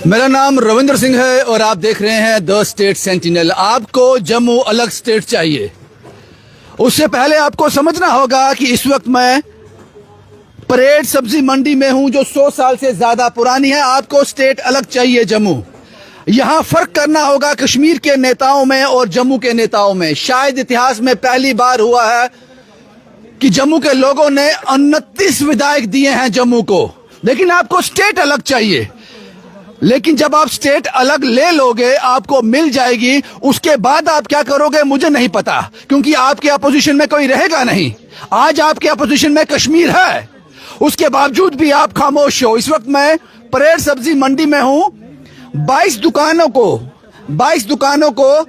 मेरा नाम रविंद्र सिंह है और आप देख रहे हैं द स्टेट सेंटिनल। आपको जम्मू अलग स्टेट चाहिए, उससे पहले आपको समझना होगा कि इस वक्त मैं परेड सब्जी मंडी में हूं जो 100 साल से ज्यादा पुरानी है। आपको स्टेट अलग चाहिए जम्मू। यहां फर्क करना होगा कश्मीर के नेताओं में और जम्मू के नेताओं में। शायद इतिहास में पहली बार हुआ है कि जम्मू के लोगों ने 29 विधायक दिए हैं जम्मू को, लेकिन आपको स्टेट अलग चाहिए। लेकिन जब आप स्टेट अलग ले लोगे, आपको मिल जाएगी, उसके बाद आप क्या करोगे मुझे नहीं पता, क्योंकि आपके अपोजिशन में कोई रहेगा नहीं। आज आपके अपोजिशन में कश्मीर है, उसके बावजूद भी आप खामोश हो। इस वक्त मैं परेड सब्जी मंडी में हूं। 22 दुकानों को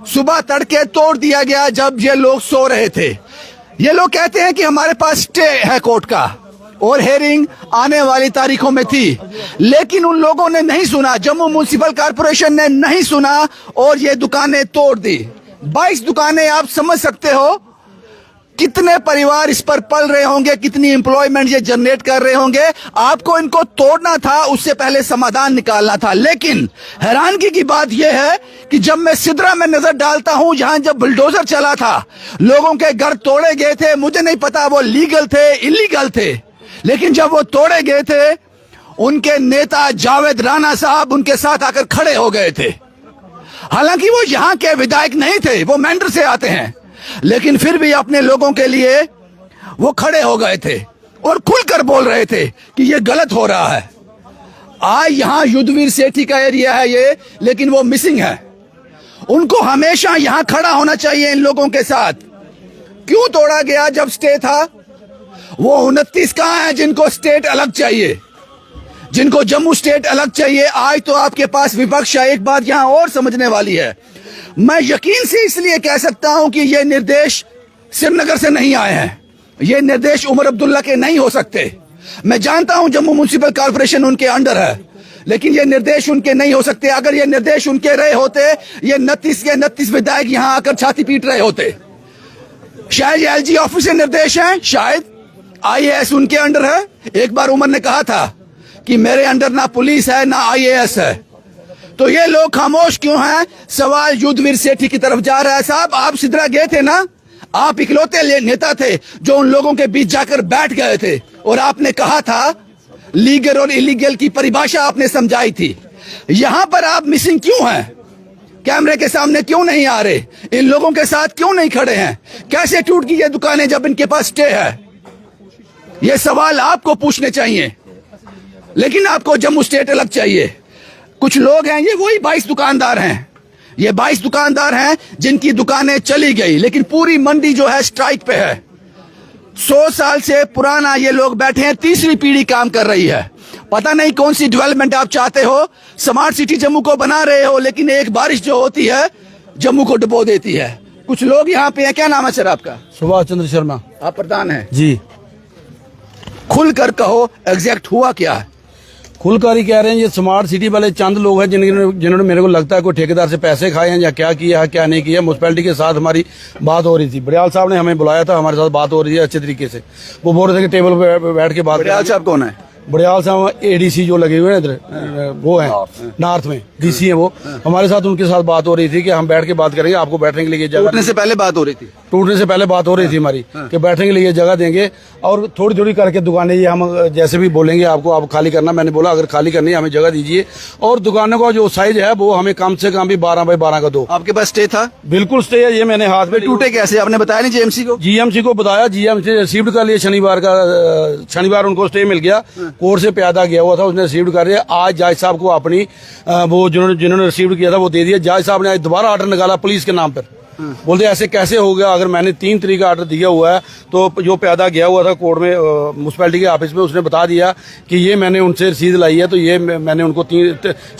सुबह तड़के तोड़ दिया गया जब ये लोग सो रहे थे। ये लोग कहते हैं कि हमारे पास स्टे है कोर्ट का और हेयरिंग आने वाली तारीखों में थी, लेकिन उन लोगों ने नहीं सुना। जम्मू म्युनिसिपल कॉर्पोरेशन ने नहीं सुना और ये दुकानें तोड़ दी। 22 दुकानें, आप समझ सकते हो कितने परिवार इस पर पल रहे होंगे, कितनी एम्प्लॉयमेंट ये जनरेट कर रहे होंगे। आपको इनको तोड़ना था, उससे पहले समाधान निकालना था। लेकिन हैरानगी की बात यह है कि जब मैं सिद्रा में नजर डालता हूं, जहां जब बुलडोजर चला था, लोगों के घर तोड़े गए थे। मुझे नहीं पता वो लीगल थे इलीगल थे, लेकिन जब वो तोड़े गए थे, उनके नेता जावेद राणा साहब उनके साथ आकर खड़े हो गए थे। हालांकि वो यहां के विधायक नहीं थे, वो मेंढर से आते हैं, लेकिन फिर भी अपने लोगों के लिए वो खड़े हो गए थे और खुलकर बोल रहे थे कि ये गलत हो रहा है। आज यहां युद्धवीर सेठी का एरिया है ये, लेकिन वो मिसिंग है। उनको हमेशा यहां खड़ा होना चाहिए इन लोगों के साथ। क्यों तोड़ा गया जब स्टे था? वो 29 कहां है जिनको स्टेट अलग चाहिए, जिनको जम्मू स्टेट अलग चाहिए? आज तो आपके पास विपक्ष है। एक बात यहां और समझने वाली है, मैं यकीन से इसलिए कह सकता हूं कि ये निर्देश श्रीनगर से नहीं आए हैं, ये निर्देश उमर अब्दुल्ला के नहीं हो सकते। मैं जानता हूं जम्मू म्युनिसिपल कॉर्पोरेशन उनके अंडर है, लेकिन ये निर्देश उनके नहीं हो सकते। अगर ये निर्देश उनके रहे होते, ये 29 विधायक यहां आकर छाती पीट रहे होते। शायद ये एलजी ऑफिस से निर्देश है, शायद आईएएस उनके अंडर है। एक बार उमर ने कहा था कि मेरे अंडर ना पुलिस है ना आईएएस है। तो ये लोग खामोश क्यों हैं? सवाल युद्धवीर सेठी की तरफ जा रहा है। साहब, आप सिद्रा गए थे ना, आप इकलौते नेता थे जो उन लोगों के बीच जाकर बैठ गए थे और आपने कहा था, लीगल और इलीगल की परिभाषा आपने समझाई थी। यहां पर आप मिसिंग क्यों हैं? कैमरे के सामने क्यों नहीं आ रहे? इन लोगों के साथ क्यों नहीं खड़े हैं? कैसे टूट गई ये दुकानें जब इनके पास स्टे है? ये सवाल आपको पूछने चाहिए, लेकिन आपको जम्मू स्टेट अलग चाहिए। कुछ लोग हैं, ये वही 22 दुकानदार हैं, ये 22 दुकानदार हैं जिनकी दुकानें चली गई, लेकिन पूरी मंडी जो है स्ट्राइक पे है। 100 साल से पुराना ये लोग बैठे हैं, तीसरी पीढ़ी काम कर रही है। पता नहीं कौन सी डेवलपमेंट आप चाहते हो, स्मार्ट सिटी जम्मू को बना रहे हो, लेकिन एक बारिश जो होती है जम्मू को डुबो देती है। कुछ लोग यहाँ पे हैं। क्या नाम है सर आपका? सुभाष चंद्र शर्मा। आप प्रधान हैं जी। खुलकर कहो, एग्जैक्ट हुआ क्या है? खुलकर ही कह रहे हैं, ये स्मार्ट सिटी वाले चंद लोग हैं जिन्होंने मेरे को लगता है कोई ठेकेदार से पैसे खाए हैं या क्या किया है क्या नहीं किया। म्युनिसिपैलिटी के साथ हमारी बात हो रही थी, बड़ियाल साहब ने हमें बुलाया था, हमारे साथ बात हो रही है अच्छे तरीके से। वो बोल रहे थे कि टेबल पे बैठ के बात। बड़ियाल साहब कौन है? बड़ियाल साहब एडीसी जो लगे हुए हैं इधर, वो है नॉर्थ में डीसी है वो। हमारे साथ उनके साथ बात हो रही थी कि हम बैठ के बात करेंगे, आपको बैठने के लिए जगह। टूटने से पहले बात हो रही थी? टूटने से पहले बात हो रही थी हमारी कि बैठने के लिए जगह देंगे और थोड़ी थोड़ी करके दुकानें ये हम जैसे भी बोलेंगे आपको, आप खाली करना। मैंने बोला अगर खाली करनी है हमें जगह दीजिए, और दुकानों का जो साइज है वो हमें कम से कम भी 12 बाई 12 का दो। आपके पास स्टे था? बिल्कुल स्टे है, ये मैंने हाथ में। टूटे कैसे आपने बताया नहीं जीएमसी को? जीएमसी को बताया, जीएमसी रिसीव्ड कर लिया। शनिवार उनको स्टे मिल गया, कोर्ट से प्यादा गया हुआ था, उसने रिसीव्ड कर लिया। आज जज साहब को अपनी वो जिन्होंने रिसीव्ड किया था वो दे दिया। जज साहब ने आज दोबारा ऑर्डर निकाला पुलिस के नाम पर। बोलते ऐसे कैसे हो गया? अगर मैंने 3 तारीख का ऑर्डर दिया हुआ है, तो जो प्यादा गया हुआ था कोर्ट में म्युनिसिपैलिटी के ऑफिस में, उसने बता दिया कि ये मैंने उनसे रसीद लाई है, तो ये मैंने उनको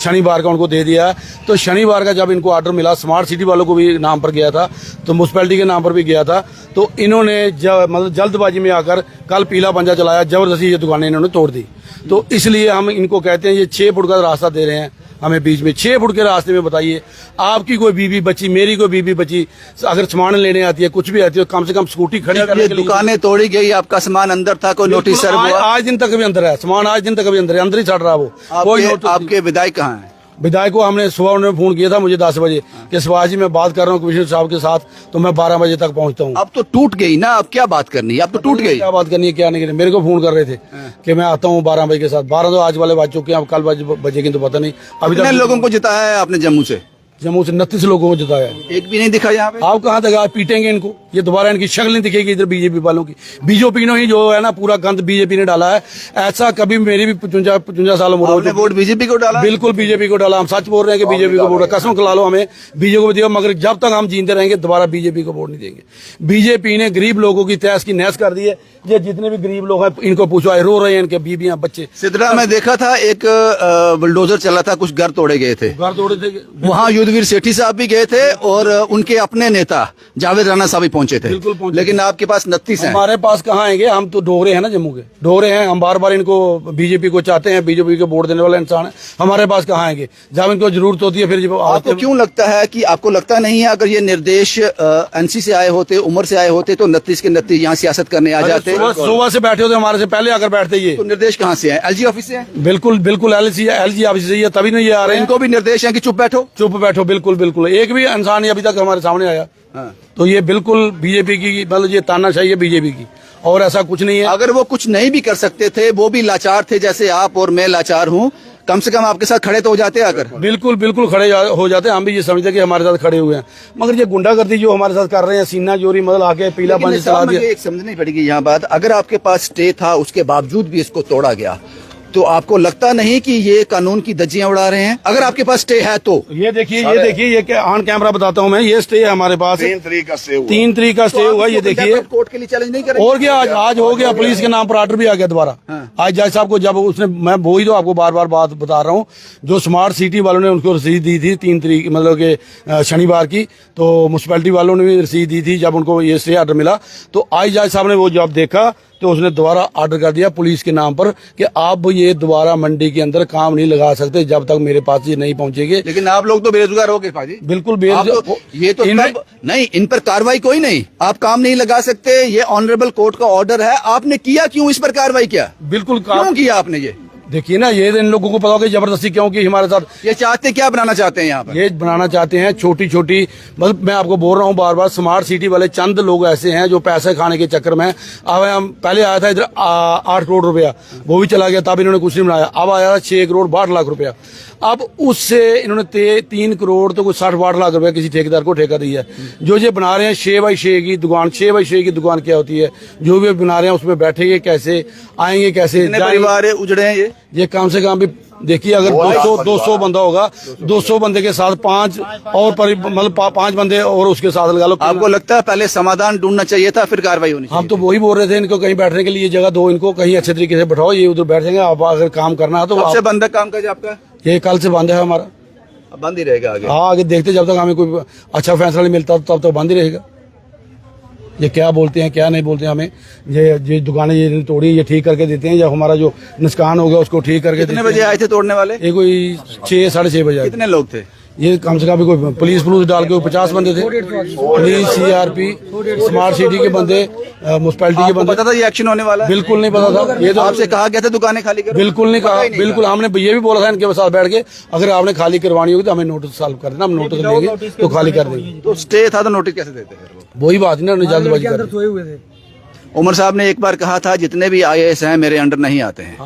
शनिवार का उनको दे दिया। तो शनिवार का जब इनको ऑर्डर मिला, स्मार्ट सिटी वालों को भी नाम पर गया था, तो म्युनिसिपैलिटी के नाम पर भी गया था। तो इन्होंने मतलब जल्दबाजी में आकर कल पीला पंजा चलाया, जबरदस्ती ये दुकानें इन्होंने तोड़ दी। तो इसलिए हम इनको कहते हैं, ये 6 फुट का रास्ता दे रहे हैं हमें बीच में 6 फुट के रास्ते में बताइए, आपकी कोई बीवी बची, मेरी कोई बीवी बची, अगर सामान लेने आती है, कुछ भी आती है, कम से कम स्कूटी खड़ी जब करने ये के लिए। दुकानें तोड़ी गई, आपका सामान अंदर था, कोई नोटिस सर्व हुआ? आज दिन तक भी अंदर है सामान, आज दिन तक भी अंदर है, अंदर ही चढ़ रहा वो। कोई आपके विधायक कहाँ है? विधायक को हमने सुबह उन्होंने फोन किया था मुझे 10 बजे कि सुभाष जी मैं बात कर रहा हूँ कमिश्नर साहब के साथ, तो मैं 12 बजे तक पहुंचता हूँ। अब तो टूट गई ना, अब क्या बात करनी है? अब तो टूट गई। क्या बात करनी है, क्या नहीं करनी, मेरे को फोन कर रहे थे कि मैं आता हूँ 12 बजे के साथ। 12 तो आज वाले बज चुके हैं, अब कल बजेगी तो पता नहीं। अभी कितने तक लोगों को जिताया है आपने जम्मू से? जम्मू से 29 लोगों को जिताया है। एक भी नहीं दिखा यहाँ पे? आप कहाँ तक, आप पीटेंगे इनको, ये दोबारा इनकी शक्ल नहीं दिखेगी इधर बीजेपी वालों की। बीजेपी ने ही जो है ना पूरा गंद बीजेपी ने डाला है, ऐसा कभी मेरी भी 55 साल उम्र आपने वोट बीजेपी को डाला? बिल्कुल बीजेपी को डाला, हम सच बोल रहे हैं कि बीजेपी को वोट, कसम खिला लो हमें बीजेपी को दिया, मगर जब तक हम जीते रहेंगे दोबारा बीजेपी को वोट नहीं देंगे। बीजेपी ने गरीब लोगों की तहस की नहस कर दी है, ये जितने भी गरीब लोग हैं इनको पूछो, आए रो रहे हैं, इनके बीबियां बच्चे। सिद्रा में देखा था एक बुलडोजर चला था, कुछ घर तोड़े गए थे, घर तोड़े थे, वहाँ युद्धवीर सेठी साहब भी गए थे और उनके अपने नेता जावेद राणा साहब भी पहुंचे थे। बिल्कुल पहुंचे। लेकिन आपके पास 29 हैं। हमारे पास कहाँ आएंगे, हम तो डोगरे हैं ना, जम्मू के डोगरे हैं, हम बार बार इनको बीजेपी को चाहते हैं, बीजेपी को वोट देने वाला इंसान है, हमारे पास कहाँ आएंगे जब इनको जरूरत होती है। फिर जब आपको क्यों लगता है कि आपको लगता नहीं है अगर ये निर्देश एनसी से आए होते, उमर से आए होते तो 29 के 29 यहाँ सियासत करने आ जाते? सुबह से बैठे होते, हमारे से पहले आकर बैठते ये। तो निर्देश कहाँ से है? एलजी ऑफिस से है? बिल्कुल बिल्कुल एलजी ऑफिस से, तभी नहीं ये आ रहे हैं। इनको भी निर्देश है कि चुप बैठो? चुप बैठो, बिल्कुल बिल्कुल। एक भी इंसान अभी तक हमारे सामने आया। हाँ। तो ये बिल्कुल बीजेपी की, मतलब ये तानाशाही है बीजेपी की, और ऐसा कुछ नहीं है। अगर वो कुछ नहीं भी कर सकते थे, वो भी लाचार थे जैसे आप और मैं लाचार हूँ, कम से कम आपके साथ खड़े तो हो जाते आकर। बिल्कुल बिल्कुल खड़े हो जाते, हम भी ये समझते कि हमारे साथ खड़े हुए हैं, मगर ये गुंडागर्दी जो हमारे साथ कर रहे हैं, सीना जोरी मतलब आके पीला पानी चला दिया। एक समझनी पड़ेगी यहाँ बात, अगर आपके पास स्टे था उसके बावजूद भी इसको तोड़ा गया, तो आपको लगता नहीं कि ये कानून की धज्जियां उड़ा रहे हैं? अगर आपके पास स्टे है तो ये देखिए ये ऑन कैमरा बताता हूँ मैं, ये स्टे है हमारे पास, 3 तारीख का स्टे हुआ। 3 तारीख का स्टे हुआ, ये देखिए। कोर्ट के लिए चैलेंज नहीं करेंगे? और क्या, आज हो गया, पुलिस के नाम पर आर्डर भी आ गया दोबारा। आज जज साहब को जब उसने, मैं वही तो आपको बार बार बात बता रहा हूँ, जो स्मार्ट सिटी वालों ने उनको रसीद दी थी 3 तारीख मतलब के शनिवार की, तो म्यूनसिपैलिटी वालों ने भी रसीद दी थी जब उनको ये स्टे आर्डर मिला, तो आज जज साहब ने वो जब देखा तो उसने दोबारा ऑर्डर कर दिया पुलिस के नाम पर कि आप ये दोबारा मंडी के अंदर काम नहीं लगा सकते जब तक मेरे पास ये नहीं पहुंचेंगे। लेकिन आप लोग तो बेरोजगार हो गए भाजी। बिल्कुल आप बेरोजगार, तो, ये तो नहीं, इन पर कार्रवाई कोई नहीं, आप काम नहीं लगा सकते, ये ऑनरेबल कोर्ट का ऑर्डर है, आपने किया क्यों इस पर कार्रवाई? किया बिल्कुल क्यों किया आपने? ये देखिए ना, ये इन लोगों को पता होगा जबरदस्ती क्यों की हमारे साथ। ये चाहते क्या बनाना चाहते हैं यहाँ पर? ये बनाना चाहते हैं छोटी छोटी, मतलब मैं आपको बोल रहा हूँ बार बार, स्मार्ट सिटी वाले चंद लोग ऐसे हैं जो पैसे खाने के चक्कर में। अब हम पहले आया था इधर 8 करोड़ रुपया, वो भी चला गया, तब इन्होंने कुछ नहीं बनाया। अब आया था 6 करोड़ 62 लाख रुपया, अब उससे इन्होंने 3 करोड़ तो कुछ 60-62 लाख रुपया किसी ठेकेदार को ठेका दिया है। जो ये बना रहे हैं 6x6 की दुकान, 6x6 की दुकान क्या होती है, जो भी बना रहे हैं उसमें बैठेंगे कैसे, आएंगे कैसे, परिवार उजड़े हैं ये कम से कम भी देखिए, अगर 200 बंदा होगा, 200 बंदे के साथ 5 और मतलब 5 बंदे और उसके साथ लगा लो। आपको लगता है पहले समाधान ढूंढना चाहिए था, फिर कार्रवाई होनी चाहिए? हम तो वही बोल रहे थे, इनको कहीं बैठने के लिए जगह दो, इनको कहीं अच्छे तरीके से बैठाओ, ये उधर बैठ जाएंगे। आप अगर काम करना है तो कब से बंद है काम काज आपका? ये कल से बंद है हमारा, अब बंद ही रहेगा आगे? हाँ, आगे देखते, जब तक हमें कोई अच्छा फैसला नहीं मिलता तब तक बंद ही रहेगा। ये क्या बोलते हैं क्या नहीं बोलते हैं हमें, ये दुकानें ये तोड़ी, ये ठीक करके देते हैं, जब हमारा जो नुकसान हो गया उसको ठीक करके। कितने बजे आए थे तोड़ने वाले? ये कोई 6-6:30 बजे। कितने लोग थे? ये कम से कम भी कोई पुलिस डाल के 50 बंदे थे, पुलिस, सीआरपी, स्मार्ट सिटी के बंदे, म्यूनसिपैलिटी के बंदे। पता था ये एक्शन होने वाला? बिल्कुल नहीं पता था। ये तो आपसे कहा गया था दुकानें खाली करो? बिल्कुल नहीं कहा, बिल्कुल हमने ये भी बोला था इनके साथ बैठ के, अगर आपने खाली करवानी होगी तो हमें नोटिस सॉल्व कर देना, हम नोटिस लेंगे तो खाली कर देंगे। तो स्टे था तो नोटिस कैसे देते हैं? वही बात नहीं ना, जल्दबाजी कर दी। उमर साहब ने एक बार कहा था जितने भी आईएएस हैं मेरे अंडर नहीं आते हैं।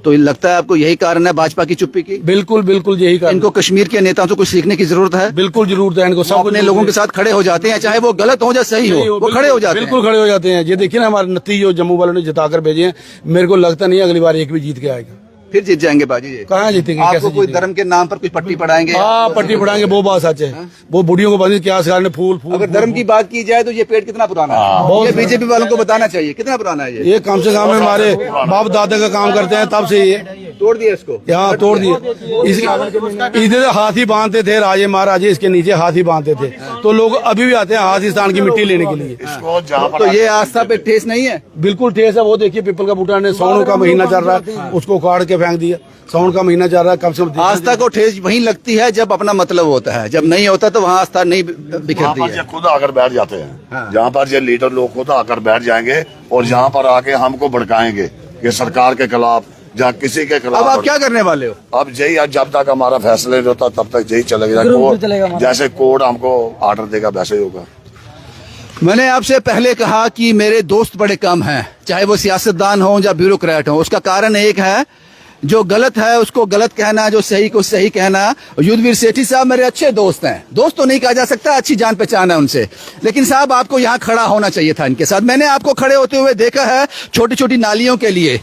तो लगता है आपको यही कारण है भाजपा की चुप्पी की? बिल्कुल बिल्कुल यही कारण। इनको कश्मीर के नेताओं से कुछ सीखने की जरूरत है? बिल्कुल जरूरत है इनको। सब अपने लोगों के साथ खड़े हो जाते हैं, चाहे वो गलत हो या सही हो, वो खड़े हो जाते हैं। बिल्कुल खड़े हो जाते हैं। ये देखिए ना, हमारे नतीजे जो जम्मू वालों ने जिताकर भेजे हैं, मेरे को लगता नहीं अगली बार एक भी जीत के आएगा। फिर जीत जाएंगे बाजी? ये कहाँ जीतेंगे? आपको कोई धर्म के नाम पर कुछ पट्टी पढ़ाएंगे? हाँ, पट्टी पढ़ाएंगे, वो बात सच है। वो बुढ़ियों को बता क्या सिखाने, फूल। अगर धर्म की बात की जाए तो ये पेड़ कितना पुराना है? ये बीजेपी वालों को बताना चाहिए कितना पुराना है ये कम से कम हमारे बाप दादा का काम करते हैं, तब से ये तोड़ दिया इसको। यहाँ तोड़ दिए। इधर हाथी बांधते थे राजे महाराजे, इसके नीचे हाथी बांधते थे, तो लोग अभी भी आते हैं हाथीस्तान की मिट्टी लेने के लिए। तो ये आस्था पे ठेस नहीं है? बिल्कुल ठेस है। वो देखिए पीपल का बूटा ने, सावन का महीना चल रहा है, उसको उखाड़ के फेंक दिया। साउन का महीना जा रहा है, कम से कम आस्था को ठेस वहीं लगती है जब अपना मतलब होता है, जब नहीं होता तो वहाँ आस्था नहीं बिखरती पर है। ये खुद आकर बैठ जाते हैं, हाँ। जहाँ पर ये लीडर लोग खुद आकर बैठ जाएंगे और यहाँ पर आके हमको भड़काएंगे कि सरकार के खिलाफ, जहाँ किसी के अब खिलाफ। आप क्या करने वाले हो? अब यही, जब तक हमारा फैसला नहीं होता तब तक यही चलेगा। कोर्ट जैसे कोर्ट हमको ऑर्डर देगा वैसे ही होगा। मैंने आपसे पहले कहा कि मेरे दोस्त बड़े कम हैं, चाहे वो सियासतदान हो या ब्यूरोक्रेट हो। उसका कारण एक है, जो गलत है उसको गलत कहना, जो सही को सही कहना। युद्धवीर सेठी साहब मेरे अच्छे दोस्त हैं, दोस्त तो नहीं कहा जा सकता, अच्छी जान पहचान है उनसे, लेकिन साहब आपको यहाँ खड़ा होना चाहिए था इनके साथ। मैंने आपको खड़े होते हुए देखा है छोटी छोटी नालियों के लिए।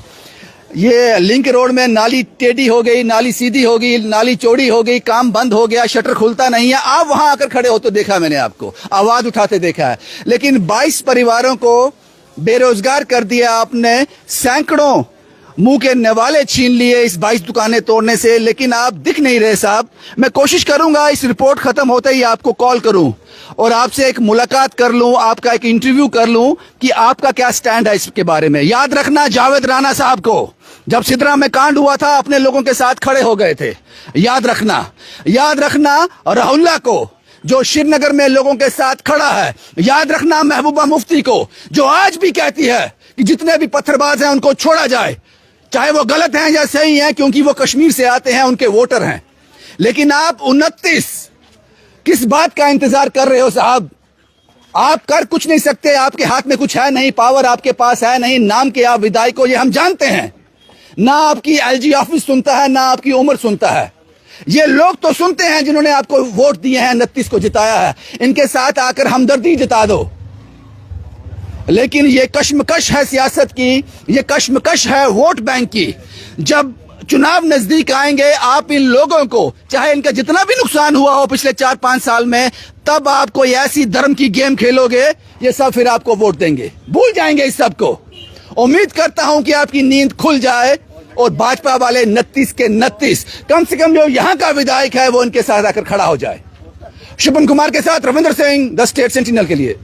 ये लिंक रोड में नाली टेढ़ी हो गई, नाली सीधी हो गई, नाली चौड़ी हो गई, काम बंद हो गया, शटर खुलता नहीं है। आप वहां आकर खड़े होते देखा मैंने आपको, आवाज उठाते देखा है। लेकिन 22 परिवारों को बेरोजगार कर दिया आपने, सैकड़ों मुंह के नवाले छीन लिए इस 22 दुकानें तोड़ने से, लेकिन आप दिख नहीं रहे साहब। मैं कोशिश करूंगा इस रिपोर्ट खत्म होते ही आपको कॉल करूं और आपसे एक मुलाकात कर लूं, आपका एक इंटरव्यू कर लूं कि आपका क्या स्टैंड है इसके बारे में। याद रखना, जावेद राणा साहब को जब सिद्रा में कांड हुआ था अपने लोगों के साथ खड़े हो गए थे, याद रखना। याद रखना राहुल्ला को जो श्रीनगर में लोगों के साथ खड़ा है, याद रखना महबूबा मुफ्ती को जो आज भी कहती है कि जितने भी पत्थरबाज हैं उनको छोड़ा जाए, चाहे वो गलत हैं या सही हैं, क्योंकि वो कश्मीर से आते हैं, उनके वोटर हैं। लेकिन आप 29 किस बात का इंतजार कर रहे हो साहब? आप कर कुछ नहीं सकते, आपके हाथ में कुछ है नहीं, पावर आपके पास है नहीं, नाम के आप विधायक को, ये हम जानते हैं। ना आपकी एलजी ऑफिस सुनता है, ना आपकी उम्र सुनता है। ये लोग तो सुनते हैं जिन्होंने आपको वोट दिए हैं, 29 को जिताया है। इनके साथ आकर हमदर्दी जता दो। लेकिन ये कश्मकश है सियासत की, ये कश्मकश है वोट बैंक की। जब चुनाव नजदीक आएंगे, आप इन लोगों को, चाहे इनका जितना भी नुकसान हुआ हो पिछले 4-5 साल में, तब आप कोई ऐसी धर्म की गेम खेलोगे, ये सब फिर आपको वोट देंगे, भूल जाएंगे इस सब को। उम्मीद करता हूं कि आपकी नींद खुल जाए और भाजपा वाले 29 के 29 कम से कम जो यहां का विधायक है वो इनके साथ आकर खड़ा हो जाए। शुभम कुमार के साथ Ravindra Singh, the state sentinel के लिए।